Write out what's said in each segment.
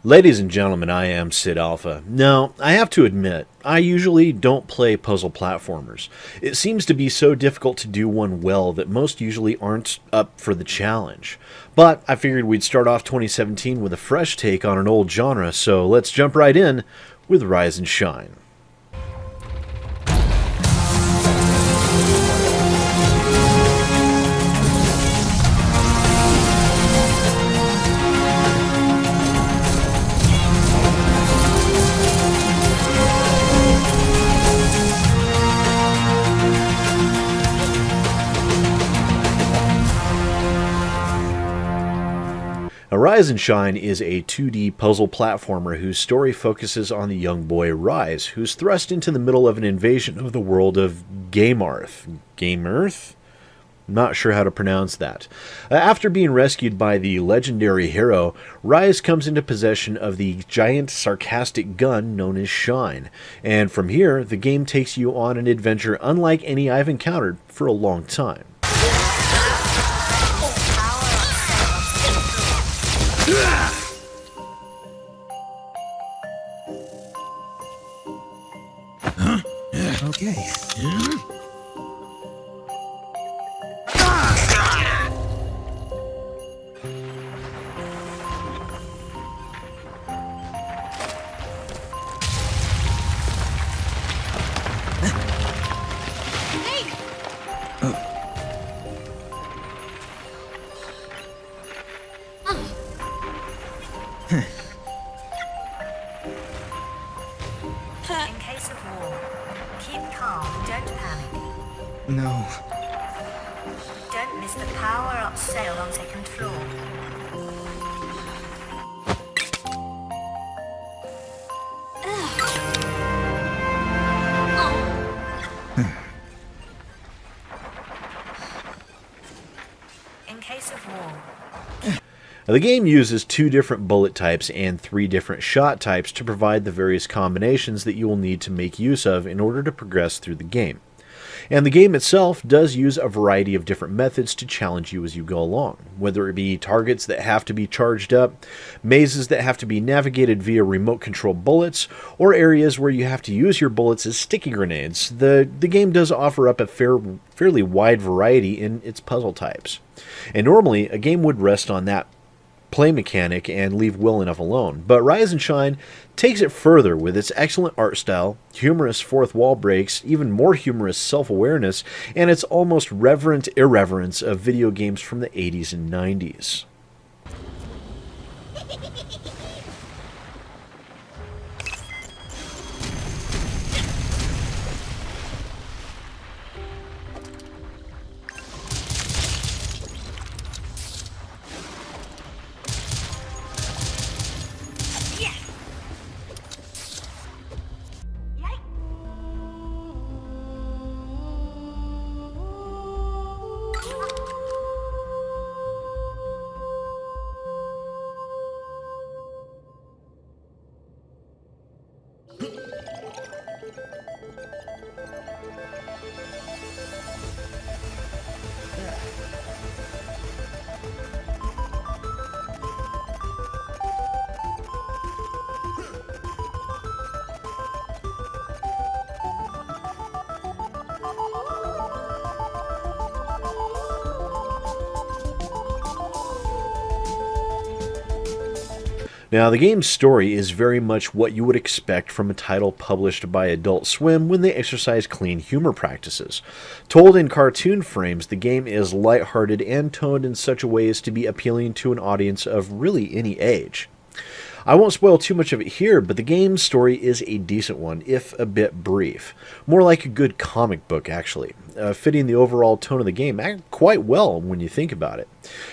Ladies and gentlemen, I am SidAlpha. Now, I have to admit, I usually don't play puzzle platformers. It seems to be so difficult to do one well that most usually aren't up for the challenge. But I figured we'd start off 2017 with a fresh take on an old genre, so let's jump right in with Rise and Shine. Now, Rise and Shine is a 2D puzzle platformer whose story focuses on the young boy Rise, who's thrust into the middle of an invasion of the world of Gamearth. Gamearth? Not sure how to pronounce that. After being rescued by the legendary hero, Rise comes into possession of the giant sarcastic gun known as Shine. And from here, the game takes you on an adventure unlike any I've encountered for a long time. Okay. In case of war, keep calm, don't panic. No. Don't miss the power-up sale on second floor. In case of war. Now, the game uses 2 different bullet types and 3 different shot types to provide the various combinations that you will need to make use of in order to progress through the game. And the game itself does use a variety of different methods to challenge you as you go along, whether it be targets that have to be charged up, mazes that have to be navigated via remote control bullets, or areas where you have to use your bullets as sticky grenades. The game does offer up a fairly wide variety in its puzzle types. And normally, a game would rest on that play mechanic and leave well enough alone, but Rise and Shine takes it further with its excellent art style, humorous fourth wall breaks, even more humorous self-awareness, and its almost reverent irreverence of video games from the 80s and 90s. Now, the game's story is very much what you would expect from a title published by Adult Swim when they exercise clean humor practices. Told in cartoon frames, the game is lighthearted and toned in such a way as to be appealing to an audience of really any age. I won't spoil too much of it here, but the game's story is a decent one, if a bit brief. More like a good comic book, actually, fitting the overall tone of the game quite well when you think about it.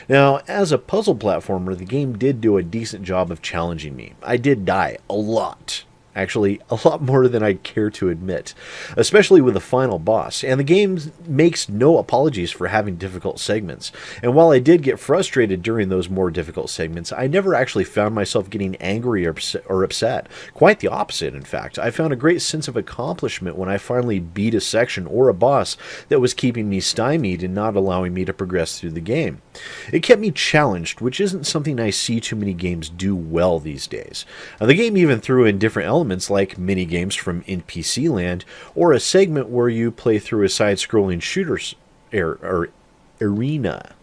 Now, as a puzzle platformer, the game did do a decent job of challenging me. I did die a lot. Actually, a lot more than I'd care to admit, especially with the final boss, and the game makes no apologies for having difficult segments. And while I did get frustrated during those more difficult segments, I never actually found myself getting angry or upset. Quite the opposite, in fact. I found a great sense of accomplishment when I finally beat a section or a boss that was keeping me stymied and not allowing me to progress through the game. It kept me challenged, which isn't something I see too many games do well these days. The game even threw in different elements like mini-games from NPC Land, or a segment where you play through a side-scrolling shooter arena.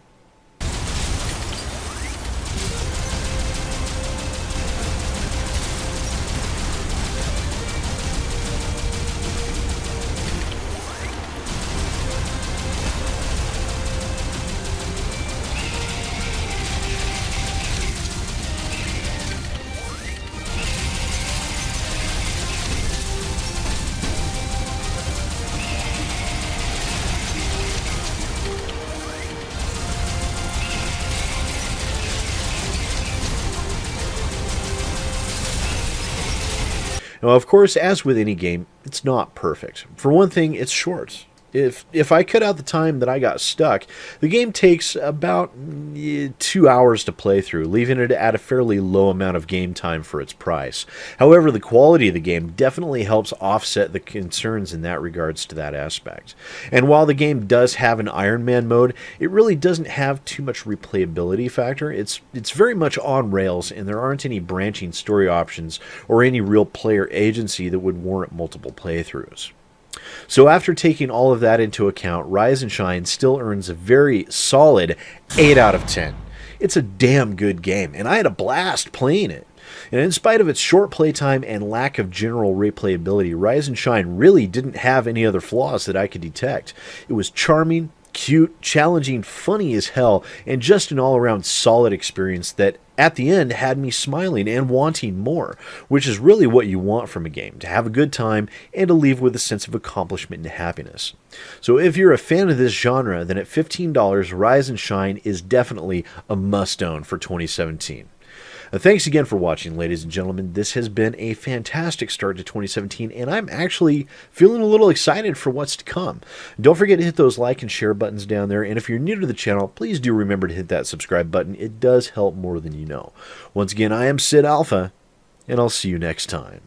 Now, of course, as with any game, it's not perfect. For one thing, it's short. If I cut out the time that I got stuck, the game takes about 2 hours to play through, leaving it at a fairly low amount of game time for its price. However, the quality of the game definitely helps offset the concerns in that regards to that aspect. And while the game does have an Iron Man mode, it really doesn't have too much replayability factor. It's very much on rails, and there aren't any branching story options or any real player agency that would warrant multiple playthroughs. So after taking all of that into account, Rise and Shine still earns a very solid 8 out of 10. It's a damn good game, and I had a blast playing it. And in spite of its short playtime and lack of general replayability, Rise and Shine really didn't have any other flaws that I could detect. It was charming, cute, challenging, funny as hell, and just an all-around solid experience that at the end had me smiling and wanting more, which is really what you want from a game, to have a good time and to leave with a sense of accomplishment and happiness. So if you're a fan of this genre, then at $15, Rise and Shine is definitely a must-own for 2017. Thanks again for watching, ladies and gentlemen. This has been a fantastic start to 2017, and I'm actually feeling a little excited for what's to come. Don't forget to hit those like and share buttons down there, and if you're new to the channel, please do remember to hit that subscribe button. It does help more than you know. Once again, I am SidAlpha, and I'll see you next time.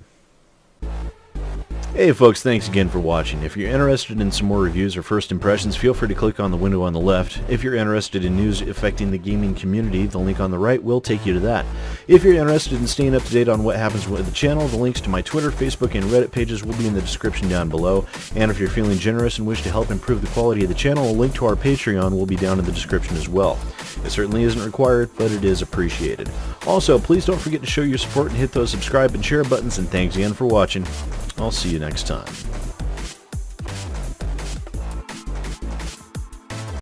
Hey folks, thanks again for watching. If you're interested in some more reviews or first impressions, feel free to click on the window on the left. If you're interested in news affecting the gaming community, the link on the right will take you to that. If you're interested in staying up to date on what happens with the channel, the links to my Twitter, Facebook, and Reddit pages will be in the description down below. And if you're feeling generous and wish to help improve the quality of the channel, a link to our Patreon will be down in the description as well. It certainly isn't required, but it is appreciated. Also, please don't forget to show your support and hit those subscribe and share buttons, and thanks again for watching. I'll see you next time.